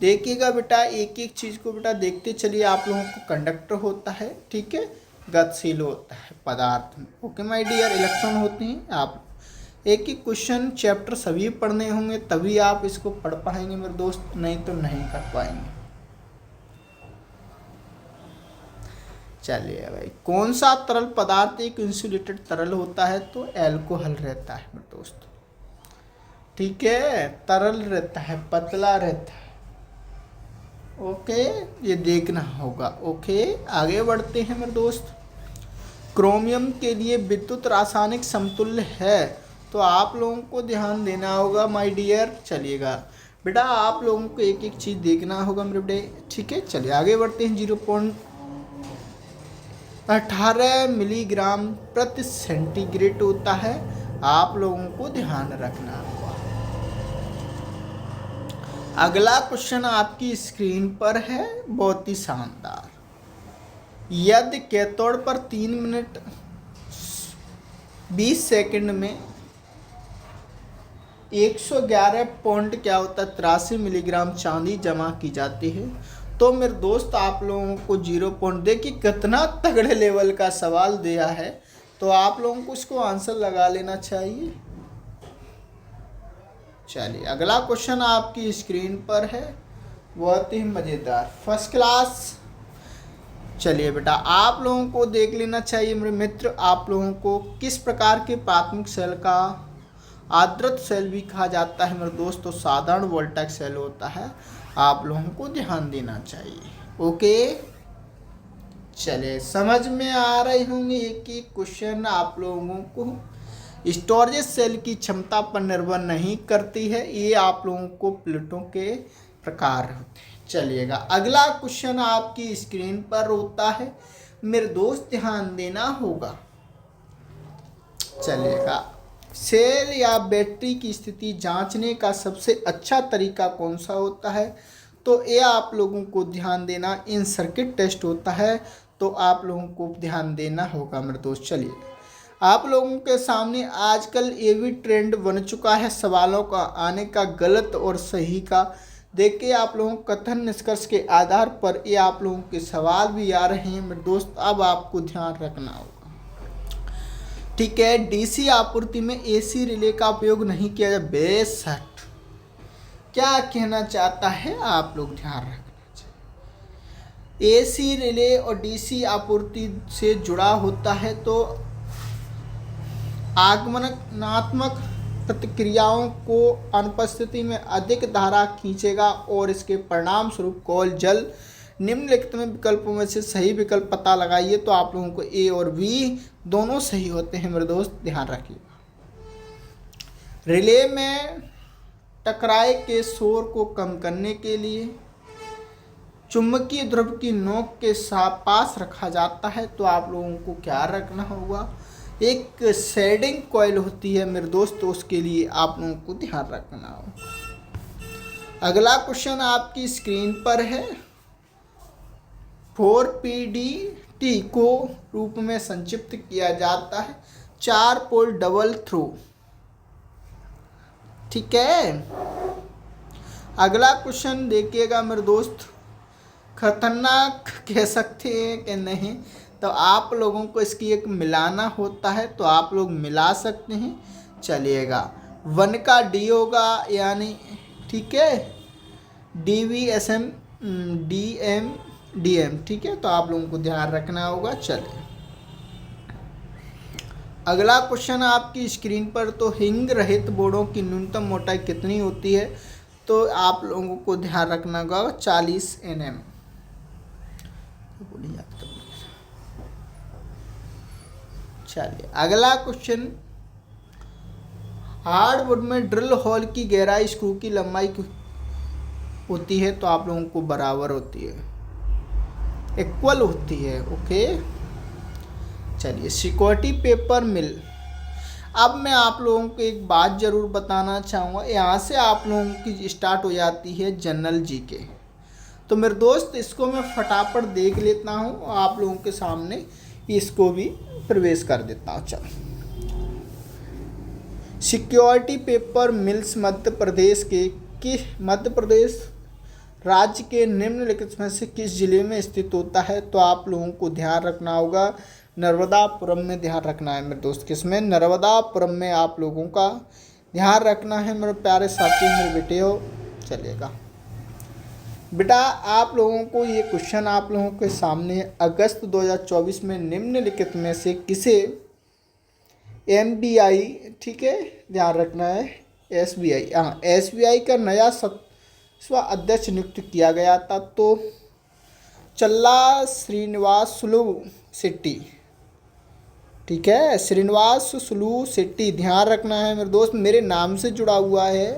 देखिएगा बेटा, एक एक चीज़ को बेटा देखते चलिए। आप लोगों को कंडक्टर होता है, ठीक है, गतिशील होता है पदार्थ में। ओके माय डियर, इलेक्ट्रॉन होते हैं। आप एक एक क्वेश्चन चैप्टर सभी पढ़ने होंगे तभी आप इसको पढ़ पाएंगे मेरे दोस्त, नहीं तो नहीं कर पाएंगे। चलिए भाई, कौन सा तरल पदार्थ एक इंसुलेटेड तरल होता है? तो एल्कोहल रहता है मेरे दोस्त, ठीक है, तरल रहता है, पतला रहता है। ओके, ये देखना होगा। ओके आगे बढ़ते हैं मेरे दोस्त। क्रोमियम के लिए विद्युत रासायनिक समतुल्य है, तो आप लोगों को ध्यान देना होगा माय डियर। चलिएगा बेटा, आप लोगों को एक एक चीज़ देखना होगा मेरे बेटे, ठीक है। चलिए आगे बढ़ते हैं। 0.18 मिलीग्राम प्रति सेंटीग्रेड होता है, आप लोगों को ध्यान रखना होगा। अगला क्वेश्चन आपकी स्क्रीन पर है, बहुत ही शानदार। यदि कैथोड पर 3 मिनट 20 सेकंड में 111 पॉइंट क्या होता है 83 मिलीग्राम चांदी जमा की जाती है, तो मेरे दोस्त आप लोगों को 0 पॉइंट। देखिए कितना तगड़े लेवल का सवाल दिया है, तो आप लोगों को इसको आंसर लगा लेना चाहिए। चलिए अगला क्वेश्चन आपकी स्क्रीन पर है, बहुत ही मज़ेदार, फर्स्ट क्लास। चलिए बेटा, आप लोगों को देख लेना चाहिए मेरे मित्र, आप लोगों को किस प्रकार के प्राथमिक सेल का आदृत सेल भी कहा जाता है मेरे दोस्त, तो साधारण वोल्टाइक सेल होता है। आप लोगों को ध्यान देना चाहिए। ओके, चलिए समझ में आ रहे होंगे। एक एक क्वेश्चन आप लोगों को स्टोरेज सेल की क्षमता पर निर्भर नहीं करती है, ये आप लोगों को प्लेटों के प्रकार होते हैं। चलिएगा, अगला क्वेश्चन आपकी स्क्रीन पर होता है मेरे दोस्त, ध्यान देना होगा। चलिएगा, सेल या बैटरी की स्थिति जांचने का सबसे अच्छा तरीका कौन सा होता है? तो ये आप लोगों को ध्यान देना, इन सर्किट टेस्ट होता है, तो आप लोगों को ध्यान देना होगा मेरे दोस्त। चलिए, आप लोगों के सामने आजकल ये भी ट्रेंड बन चुका है सवालों का आने का, गलत और सही का। देखिए, आप लोगों को कथन निष्कर्ष के आधार पर ये आप लोगों के सवाल भी आ रहे हैं मेरे दोस्त। अब आपको ध्यान रखना होगा, ठीक है। डीसी आपूर्ति में एसी रिले का उपयोग नहीं किया जाए। बेशक, क्या कहना चाहता है आप लोग ध्यान रखना चाहिए। एसी रिले और डीसी आपूर्ति से जुड़ा होता है तो आगमनात्मक प्रतिक्रियाओं को अनुपस्थिति में अधिक धारा खींचेगा और इसके परिणाम स्वरूप कॉल जल। निम्नलिखित में विकल्पों में से सही विकल्प पता लगाइए। तो आप लोगों को ए और बी दोनों सही होते हैं मेरे दोस्त, ध्यान रखिएगा। रिले में टकराए के शोर को कम करने के लिए चुंबकीय ध्रुव की नोक के पास रखा जाता है। तो आप लोगों को क्या रखना होगा, एक शेडिंग कॉइल होती है मेरे दोस्त, तो उसके लिए आप लोगों को ध्यान रखना होगा। अगला क्वेश्चन आपकी स्क्रीन पर है। 4PDT को रूप में संक्षिप्त किया जाता है 4 पोल डबल थ्रू, ठीक है। अगला क्वेश्चन देखिएगा मेरे दोस्त, खतरनाक कह सकते हैं कि नहीं, तो आप लोगों को इसकी एक मिलाना होता है, तो आप लोग मिला सकते हैं। चलिएगा, 1 का डी होगा यानी, ठीक है, DVSM DM, ठीक है, तो आप लोगों को ध्यान रखना होगा। चलिए, अगला क्वेश्चन आपकी स्क्रीन पर, तो हिंग रहित बोर्डों की न्यूनतम मोटाई कितनी होती है? तो आप लोगों को ध्यान रखना होगा 40 mm। चलिए, अगला क्वेश्चन, हार्डवुड में ड्रिल होल की गहराई स्क्रू की लंबाई होती है? तो आप लोगों को बराबर होती है, इक्वल होती है। ओके, चलिए, सिक्योरिटी पेपर मिल। अब मैं आप लोगों को एक बात ज़रूर बताना चाहूँगा, यहाँ से आप लोगों की स्टार्ट हो जाती है जनरल जीके। तो मेरे दोस्त, इसको मैं फटाफट देख लेता हूँ, आप लोगों के सामने इसको भी प्रवेश कर देता हूँ। चलो, security paper mills Madhya Pradesh राज्य के निम्नलिखित में से किस जिले में स्थित होता है? तो आप लोगों को ध्यान रखना होगा नर्मदापुरम में ध्यान रखना है मेरे दोस्त। किसमें? नर्मदापुरम में आप लोगों का ध्यान रखना है मेरे प्यारे साथी, मेरे बेटे हो। चलिएगा बेटा, आप लोगों को ये क्वेश्चन आप लोगों के सामने, अगस्त 2024 में निम्नलिखित में से किसे MBI, ठीक है, ध्यान रखना है, SBI, हाँ, SBI का नया अध्यक्ष नियुक्त किया गया था? तो चल्ला श्रीनिवासुलु शेट्टी, ठीक है, श्रीनिवासुलु शेट्टी, ध्यान रखना है मेरे दोस्त, मेरे नाम से जुड़ा हुआ है।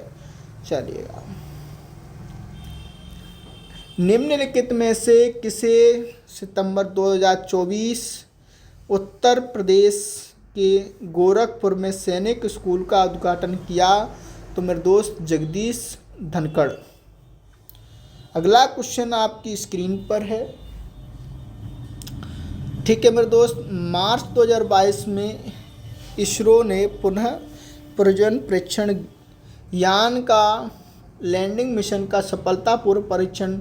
चलिएगा, निम्नलिखित में से किसे सितंबर 2024 उत्तर प्रदेश के गोरखपुर में सैनिक स्कूल का उद्घाटन किया? तो मेरे दोस्त जगदीश धनखड़। अगला क्वेश्चन आपकी स्क्रीन पर है, ठीक है मेरे दोस्त, मार्च 2022 में इसरो ने पुनः प्रयोजन परीक्षण यान का लैंडिंग मिशन का सफलतापूर्वक परीक्षण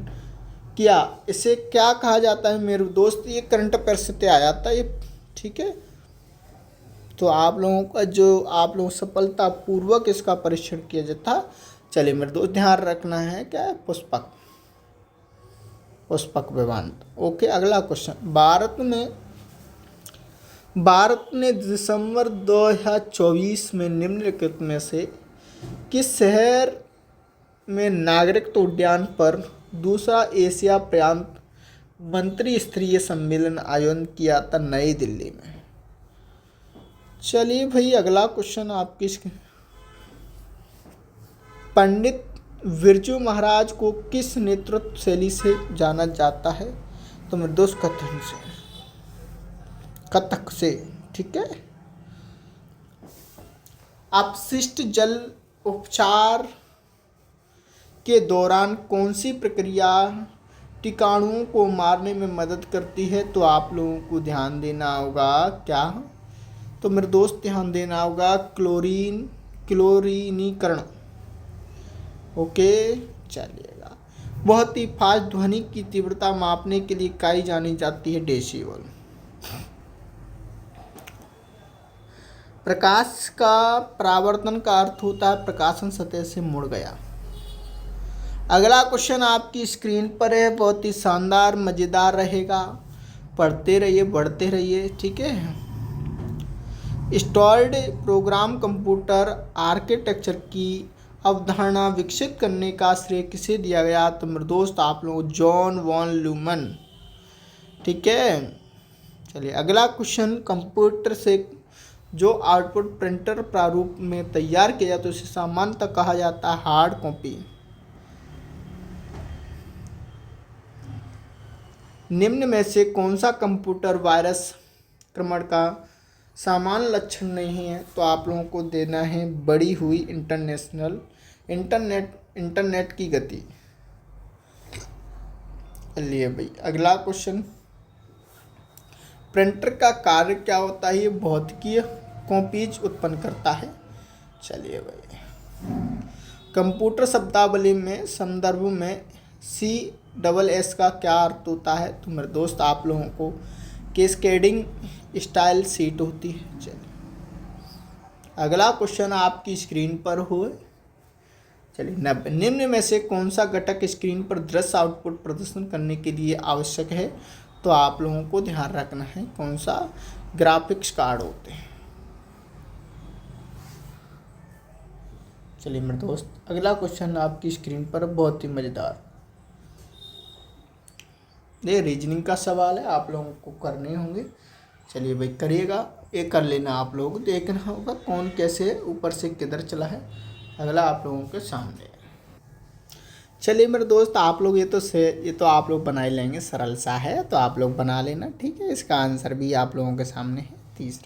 किया, इसे क्या कहा जाता है मेरे दोस्त? ये करंट अफेयर से आया था ये, ठीक है। तो आप लोगों का जो आप लोग सफलतापूर्वक इसका परीक्षण किया जाता, चलिए मेरे दोस्त ध्यान रखना है, क्या है? पुष्पक विमान। ओके, अगला क्वेश्चन, भारत में भारत ने दिसंबर 2024 में निम्नलिखित में से किस शहर में नागरिकता उद्यान पर दूसरा एशिया प्रांत मंत्री स्तरीय सम्मेलन आयोजन किया था? नई दिल्ली में। चलिए भाई, अगला क्वेश्चन आपकी पंडित बिरजू महाराज को किस नेतृत्व शैली से जाना जाता है? तो मेरे दोस्त कथक से। ठीक है। अपशिष्ट जल उपचार के दौरान कौन सी प्रक्रिया कीटाणुओं को मारने में मदद करती है? तो आप लोगों को ध्यान देना होगा क्या? तो मेरे दोस्त ध्यान देना होगा क्लोरीनीकरण। ओके, चलिएगा। बहुत ही फास्ट ध्वनि की तीव्रता मापने के लिए इकाई जानी जाती है डेसिबल। प्रकाश का परावर्तन का अर्थ होता है प्रकाशन सतह से मुड़ गया। अगला क्वेश्चन आपकी स्क्रीन पर है, बहुत ही शानदार मज़ेदार रहेगा, पढ़ते रहिए बढ़ते रहिए। ठीक है। इंस्टॉल्ड प्रोग्राम कंप्यूटर आर्किटेक्चर की अवधारणा विकसित करने का श्रेय किसे दिया गया? तो मेरे दोस्त आप लोग जॉन वॉन न्यूमन। ठीक है। चलिए अगला क्वेश्चन, कंप्यूटर से जो आउटपुट प्रिंटर प्रारूप में तैयार किया जाता है उसे सामान्यतः कहा जाता है हार्ड कॉपी। निम्न में से कौन सा कंप्यूटर वायरस आक्रमण का सामान्य लक्षण नहीं है? तो आप लोगों को देना है बढ़ी हुई इंटरनेट की गति। चलिए भाई, अगला क्वेश्चन, प्रिंटर का कार्य क्या होता है? ये भौतिकीय कॉपीज उत्पन्न करता है। चलिए भाई, कंप्यूटर शब्दावली में संदर्भ में CSS का क्या अर्थ होता है? तो मेरे दोस्त आप लोगों को कैस्केडिंग स्टाइल सीट होती है। चलिए अगला क्वेश्चन आपकी स्क्रीन पर हो। चलिए, निम्न में से कौन सा घटक स्क्रीन पर दृश्य आउटपुट प्रदर्शन करने के लिए आवश्यक है? तो आप लोगों को ध्यान रखना है कौन सा ग्राफिक्स कार्ड होते हैं। चलिए मेरे दोस्त, अगला क्वेश्चन आपकी स्क्रीन पर बहुत ही मज़ेदार, ये रीजनिंग का सवाल है, आप लोगों को करने होंगे। चलिए भाई करिएगा, ये कर लेना। आप लोगों को देखना होगा कौन कैसे ऊपर से किधर चला है। अगला आप लोगों के सामने। चलिए मेरे दोस्त, आप लोग ये तो आप लोग बना ही लेंगे, सरल सा है तो आप लोग बना लेना। ठीक है। इसका आंसर भी आप लोगों के सामने है 30।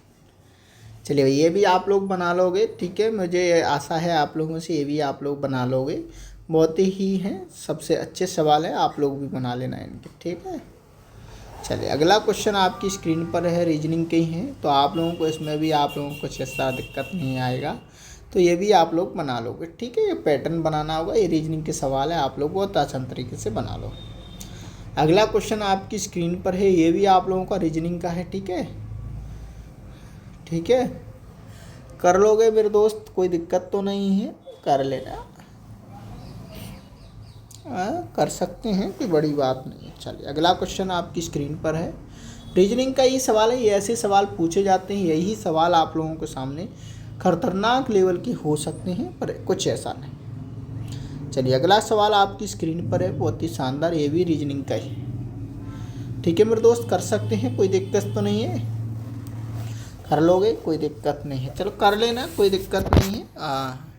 चलिए ये भी आप लोग बना लोगे। ठीक है, मुझे आशा है आप लोगों से ये भी आप लोग बना लोगे। बहुत ही हैं, सबसे अच्छे सवाल है, आप लोग भी बना लेना इनके। ठीक है। चलिए अगला क्वेश्चन आपकी स्क्रीन पर है, रीजनिंग के ही हैं, तो आप लोगों को इसमें भी आप लोगों को कुछ ऐसा दिक्कत नहीं आएगा, तो ये भी आप लोग बना लोगे। ठीक है। ये पैटर्न बनाना होगा, ये रीजनिंग के सवाल है, आप लोग बहुत आसान तरीके से बना लो। अगला क्वेश्चन आपकी स्क्रीन पर है, ये भी आप लोगों का रीजनिंग का है। ठीक है। ठीक है, कर लोगे मेरे दोस्त, कोई दिक्कत तो नहीं है, कर लेना। कर सकते हैं, कोई बड़ी बात नहीं है। चलिए अगला क्वेश्चन आपकी स्क्रीन पर है, रीजनिंग का ये सवाल है। ये ऐसे सवाल पूछे जाते हैं, यही सवाल आप लोगों के सामने खतरनाक लेवल के हो सकते हैं, पर कुछ ऐसा नहीं। चलिए अगला सवाल आपकी स्क्रीन पर है, बहुत ही शानदार, ये भी रीजनिंग का ही। ठीक है मेरे दोस्त, कर सकते हैं, कोई दिक्कत तो नहीं है, कर लोगे, कोई दिक्कत नहीं है। चलो कर लेना, कोई दिक्कत नहीं है।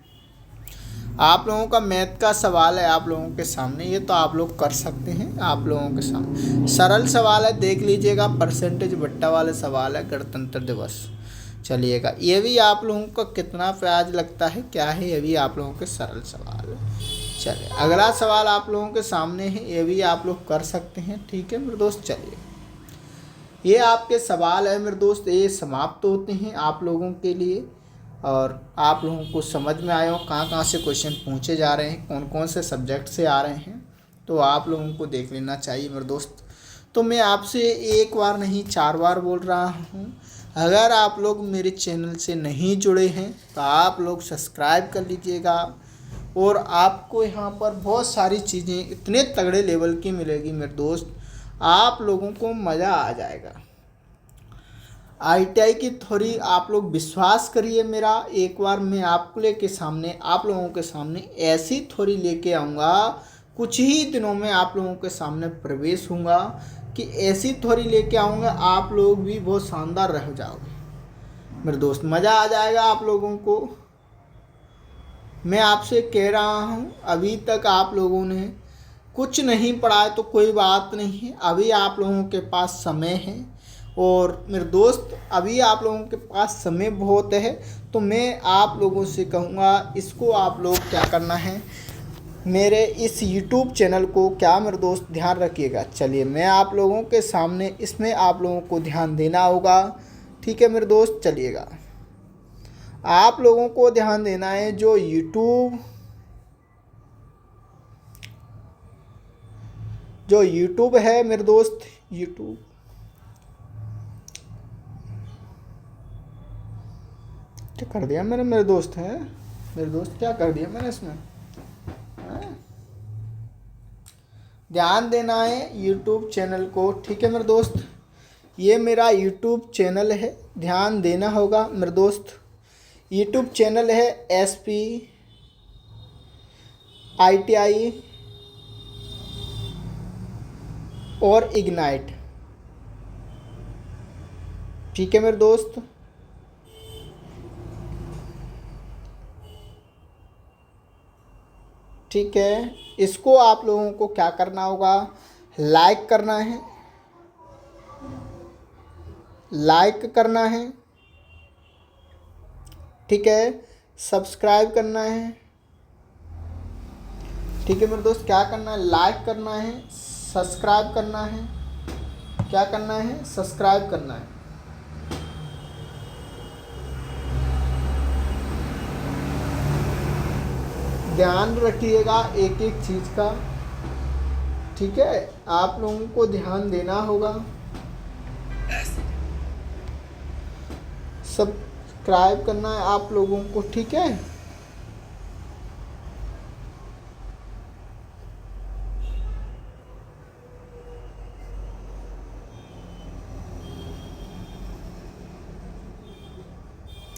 आप लोगों का मैथ का सवाल है आप लोगों के सामने, ये तो आप लोग कर सकते हैं, आप लोगों के सामने सरल सवाल है, देख लीजिएगा। परसेंटेज बट्टा वाले सवाल है, गणतंत्र दिवस। चलिएगा, ये भी आप लोगों का कितना प्याज लगता है क्या है, ये भी आप लोगों के सरल सवाल है। चलिए अगला सवाल आप लोगों के सामने है, ये भी आप लोग कर सकते हैं। ठीक है मेरे दोस्त, चलिए ये आपके सवाल है मेरे दोस्त, ये समाप्त होते हैं आप लोगों के लिए, और आप लोगों को समझ में आया हो कहाँ कहाँ से क्वेश्चन पूछे जा रहे हैं, कौन कौन से सब्जेक्ट से आ रहे हैं, तो आप लोगों को देख लेना चाहिए मेरे दोस्त। तो मैं आपसे एक बार नहीं 4 बार बोल रहा हूँ, अगर आप लोग मेरे चैनल से नहीं जुड़े हैं तो आप लोग सब्सक्राइब कर लीजिएगा, और आपको यहाँ पर बहुत सारी चीज़ें इतने तगड़े लेवल की मिलेगी मेरे दोस्त, आप लोगों को मज़ा आ जाएगा। आईटीआई की थ्योरी आप लोग विश्वास करिए मेरा, एक बार मैं आप लोगों के सामने ऐसी थ्योरी लेके आऊँगा, कुछ ही दिनों में आप लोगों के सामने प्रवेश होऊंगा कि ऐसी थ्योरी लेके आऊँगा आप लोग भी बहुत शानदार रह जाओगे मेरे दोस्त, मज़ा आ जाएगा आप लोगों को। मैं आपसे कह रहा हूँ, अभी तक आप लोगों ने कुछ नहीं पढ़ा है तो कोई बात नहीं है, अभी आप लोगों के पास समय है। और मेरे दोस्त अभी आप लोगों के पास समय बहुत है, तो मैं आप लोगों से कहूँगा इसको आप लोग क्या करना है, मेरे इस YouTube चैनल को क्या मेरे दोस्त ध्यान रखिएगा। चलिए मैं आप लोगों के सामने इसमें आप लोगों को ध्यान देना होगा, ठीक है मेरे दोस्त। चलिएगा आप लोगों को ध्यान देना है, जो YouTube है मेरे दोस्त, YouTube क्या कर दिया मैंने मेरे दोस्त, है मेरे दोस्त क्या कर दिया मैंने इसमें, ध्यान देना है YouTube चैनल को, ठीक है मेरे दोस्त। ये मेरा YouTube चैनल है, ध्यान देना होगा मेरे दोस्त। YouTube चैनल है SP ITI और इग्नाइट, ठीक है मेरे दोस्त। ठीक है, इसको आप लोगों को क्या करना होगा, लाइक करना है, लाइक करना है, ठीक है, सब्सक्राइब करना है, ठीक है मेरे दोस्त। क्या करना है, लाइक करना है, सब्सक्राइब करना है, क्या करना है, सब्सक्राइब करना है। ध्यान रखिएगा एक एक चीज़ का, ठीक है, आप लोगों को ध्यान देना होगा। सब्सक्राइब करना है आप लोगों को, ठीक है।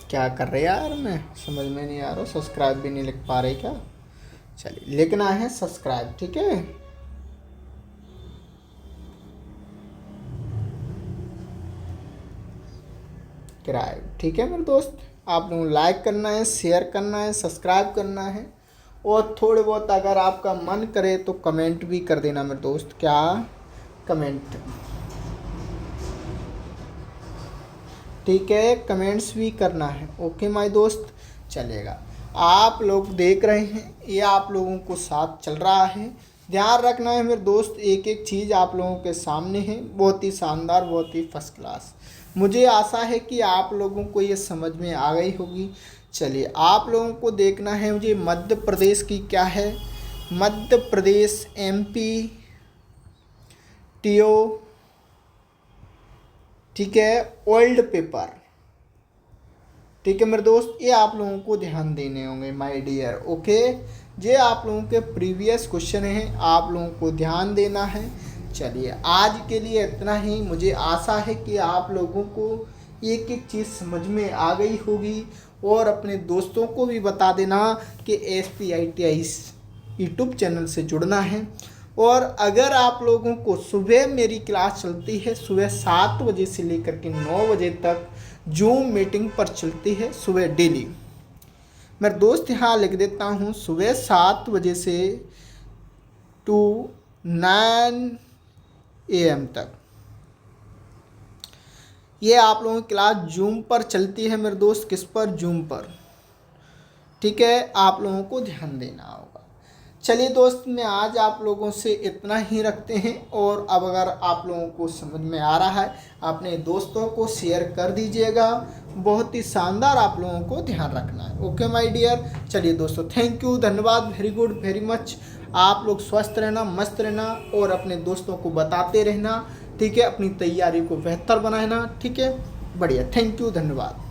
क्या कर रहे यार, मैं समझ में नहीं आ रहा, सब्सक्राइब भी नहीं लिख पा रहे क्या। चलिए लिखना है सब्सक्राइब, ठीक है। सब्सक्राइब, ठीक है मेरे दोस्त। आप लोगों लाइक करना है, शेयर करना है, सब्सक्राइब करना है, और थोड़े बहुत अगर आपका मन करे तो कमेंट भी कर देना मेरे दोस्त। क्या कमेंट, ठीक है, कमेंट्स भी करना है, ओके माय दोस्त। चलेगा, आप लोग देख रहे हैं ये आप लोगों को साथ चल रहा है, ध्यान रखना है मेरे दोस्त। एक एक चीज़ आप लोगों के सामने है, बहुत ही शानदार, बहुत ही फर्स्ट क्लास। मुझे आशा है कि आप लोगों को ये समझ में आ गई होगी। चलिए आप लोगों को देखना है मुझे मध्य प्रदेश की क्या है, मध्य प्रदेश MP TO, ठीक है, ओल्ड पेपर, ठीक है मेरे दोस्त। ये आप लोगों को ध्यान देने होंगे माय डियर, ओके। ये आप लोगों के प्रीवियस क्वेश्चन हैं, आप लोगों को ध्यान देना है। चलिए आज के लिए इतना ही। मुझे आशा है कि आप लोगों को एक एक चीज़ समझ में आ गई होगी, और अपने दोस्तों को भी बता देना कि SP ITI यूट्यूब चैनल से जुड़ना है। और अगर आप लोगों को सुबह मेरी क्लास चलती है, सुबह 7 बजे से लेकर के 9 बजे तक जूम मीटिंग पर चलती है सुबह डेली। मेरे दोस्त यहाँ लिख देता हूँ, सुबह 7 बजे से टू 9 AM तक ये आप लोगों की क्लास जूम पर चलती है मेरे दोस्त। किस पर, जूम पर, ठीक है, आप लोगों को ध्यान देना होगा। चलिए दोस्त, मैं आज आप लोगों से इतना ही रखते हैं, और अब अगर आप लोगों को समझ में आ रहा है अपने दोस्तों को शेयर कर दीजिएगा। बहुत ही शानदार आप लोगों को ध्यान रखना है, ओके माय डियर। चलिए दोस्तों, थैंक यू, धन्यवाद, वेरी गुड, वेरी मच। आप लोग स्वस्थ रहना, मस्त रहना, और अपने दोस्तों को बताते रहना, ठीक है, अपनी तैयारी को बेहतर बनाना, ठीक है, बढ़िया, थैंक यू, धन्यवाद।